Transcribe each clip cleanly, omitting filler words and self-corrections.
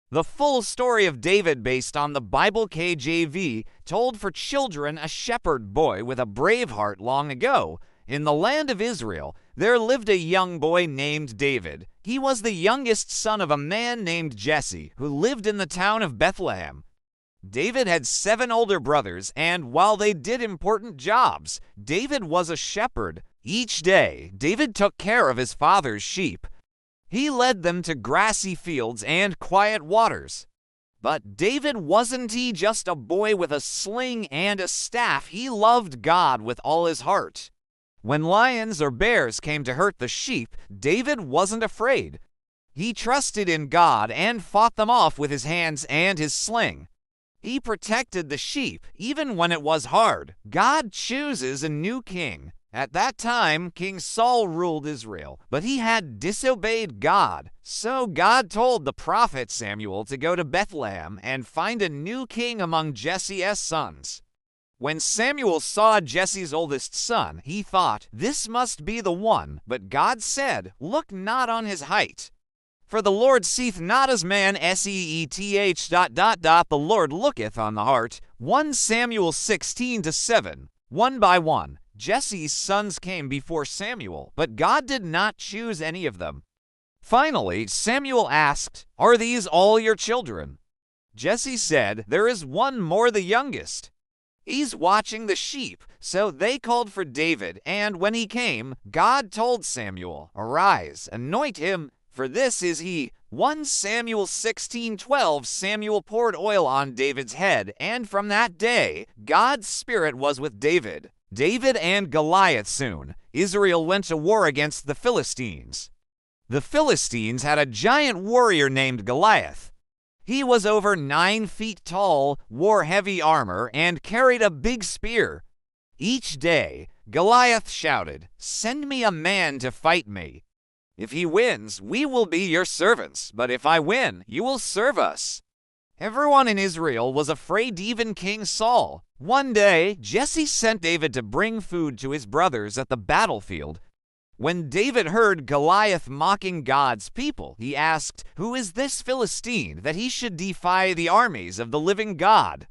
The full story of David, based on the Bible KJV, told for children a shepherd boy with a brave heart long ago. In the land of Israel, there lived a young boy named David. He was the youngest son of a man named Jesse, who lived in the town of Bethlehem. David had 7 older brothers, and while they did important jobs, David was a shepherd. Each day, David took care of his father's sheep. He led them to grassy fields and quiet waters. But David wasn't just a boy with a sling and a staff. He loved God with all his heart. When lions or bears came to hurt the sheep, David wasn't afraid. He trusted in God and fought them off with his hands and his sling. He protected the sheep even when it was hard. God chooses a new king. At that time, King Saul ruled Israel, but he had disobeyed God. So God told the prophet Samuel to go to Bethlehem and find a new king among Jesse's sons. When Samuel saw Jesse's oldest son, he thought, "This must be the one." But God said, "Look not on his height. For the Lord seeth not as man, seeth, ... The Lord looketh on the heart." 1 Samuel 16-7. One by one, Jesse's sons came before Samuel, but God did not choose any of them. Finally, Samuel asked, "Are these all your children?" Jesse said, "There is one more, the youngest. He's watching the sheep." So they called for David, and when he came, God told Samuel, "Arise, anoint him, for this is he." 1 Samuel 16:12. Samuel poured oil on David's head, and from that day, God's Spirit was with David. David and Goliath soon. Israel went to war against the Philistines. The Philistines had a giant warrior named Goliath. He was over 9 feet tall, wore heavy armor, and carried a big spear. Each day, Goliath shouted, "Send me a man to fight me. If he wins, we will be your servants, but if I win, you will serve us." Everyone in Israel was afraid, even King Saul. One day, Jesse sent David to bring food to his brothers at the battlefield. When David heard Goliath mocking God's people, he asked, "Who is this Philistine that he should defy the armies of the living God?"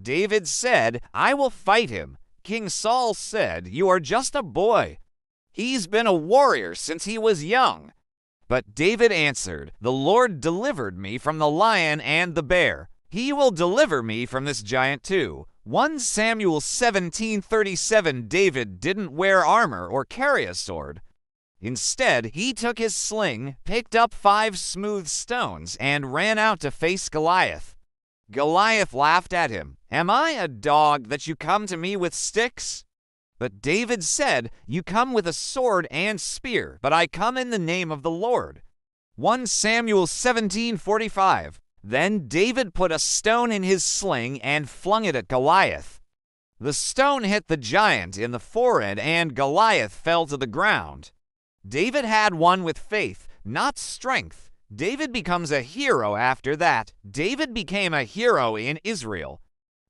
David said, "I will fight him." King Saul said, "You are just a boy. He's been a warrior since he was young." But David answered, "The Lord delivered me from the lion and the bear. He will deliver me from this giant too." 1 Samuel 17:37. David didn't wear armor or carry a sword. Instead, he took his sling, picked up 5 smooth stones, and ran out to face Goliath. Goliath laughed at him. "Am I a dog that you come to me with sticks?" But David said, "You come with a sword and spear, but I come in the name of the Lord." 1 Samuel 17:45. Then David put a stone in his sling and flung it at Goliath. The stone hit the giant in the forehead, and Goliath fell to the ground. David had won with faith, not strength. David becomes a hero after that. David became a hero in Israel.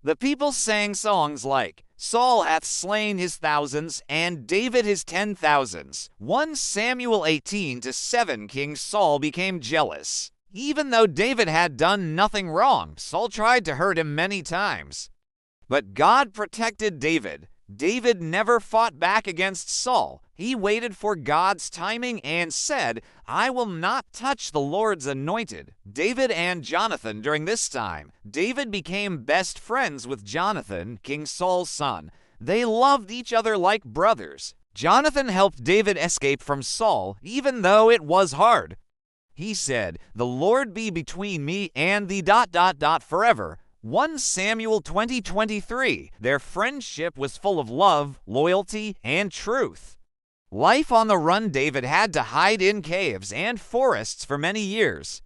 The people sang songs like, "Saul hath slain his thousands, and David his 10,000s. 1 Samuel 18-7. King Saul became jealous. Even though David had done nothing wrong, Saul tried to hurt him many times. But God protected David. David never fought back against Saul. He waited for God's timing and said, "I will not touch the Lord's anointed." David and Jonathan during this time. David became best friends with Jonathan, King Saul's son. They loved each other like brothers. Jonathan helped David escape from Saul, even though it was hard. He said, "The Lord be between me and thee ... forever." 1 Samuel 20:23. Their friendship was full of love, loyalty, and truth. Life on the run. David had to hide in caves and forests for many years.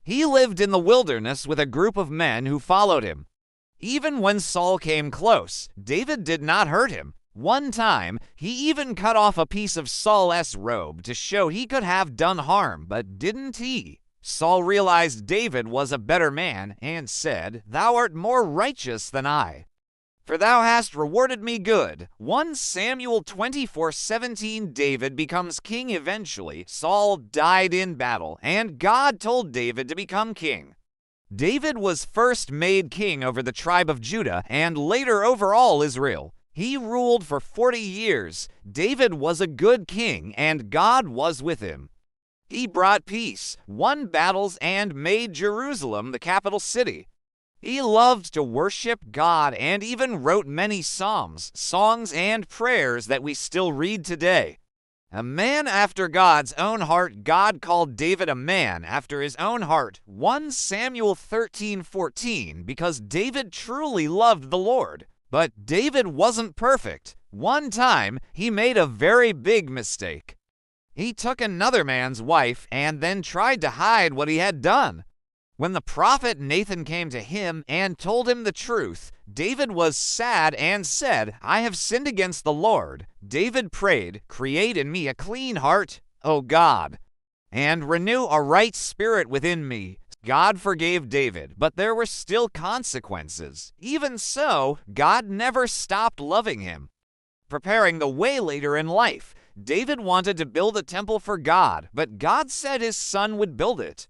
He lived in the wilderness with a group of men who followed him. Even when Saul came close, David did not hurt him. One time, he even cut off a piece of Saul's robe to show he could have done harm, but didn't he? Saul realized David was a better man and said, "Thou art more righteous than I, for thou hast rewarded me good." 1 Samuel 24:17. David becomes king eventually. Saul died in battle, and God told David to become king. David was first made king over the tribe of Judah and later over all Israel. He ruled for 40 years. David was a good king, and God was with him. He brought peace, won battles, and made Jerusalem the capital city. He loved to worship God and even wrote many psalms, songs, and prayers that we still read today. A man after God's own heart, God called David a man after his own heart, 1 Samuel 13:14, because David truly loved the Lord. But David wasn't perfect. One time, he made a very big mistake. He took another man's wife and then tried to hide what he had done. When the prophet Nathan came to him and told him the truth, David was sad and said, "I have sinned against the Lord." David prayed, "Create in me a clean heart, O God, and renew a right spirit within me." God forgave David, but there were still consequences. Even so, God never stopped loving him. Preparing the way later in life, David wanted to build a temple for God, but God said his son would build it.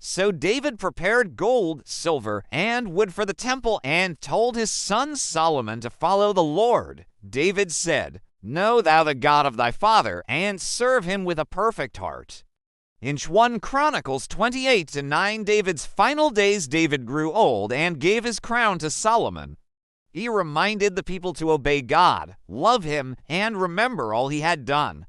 So David prepared gold, silver, and wood for the temple and told his son Solomon to follow the Lord. David said, "Know thou the God of thy father, and serve him with a perfect heart." In 1 Chronicles 28-9, David's final days, David grew old and gave his crown to Solomon. He reminded the people to obey God, love him, and remember all he had done.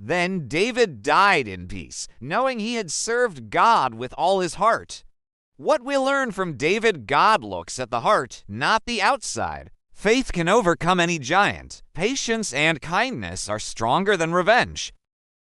Then David died in peace, knowing he had served God with all his heart. What we learn from David: God looks at the heart, not the outside. Faith can overcome any giant. Patience and kindness are stronger than revenge.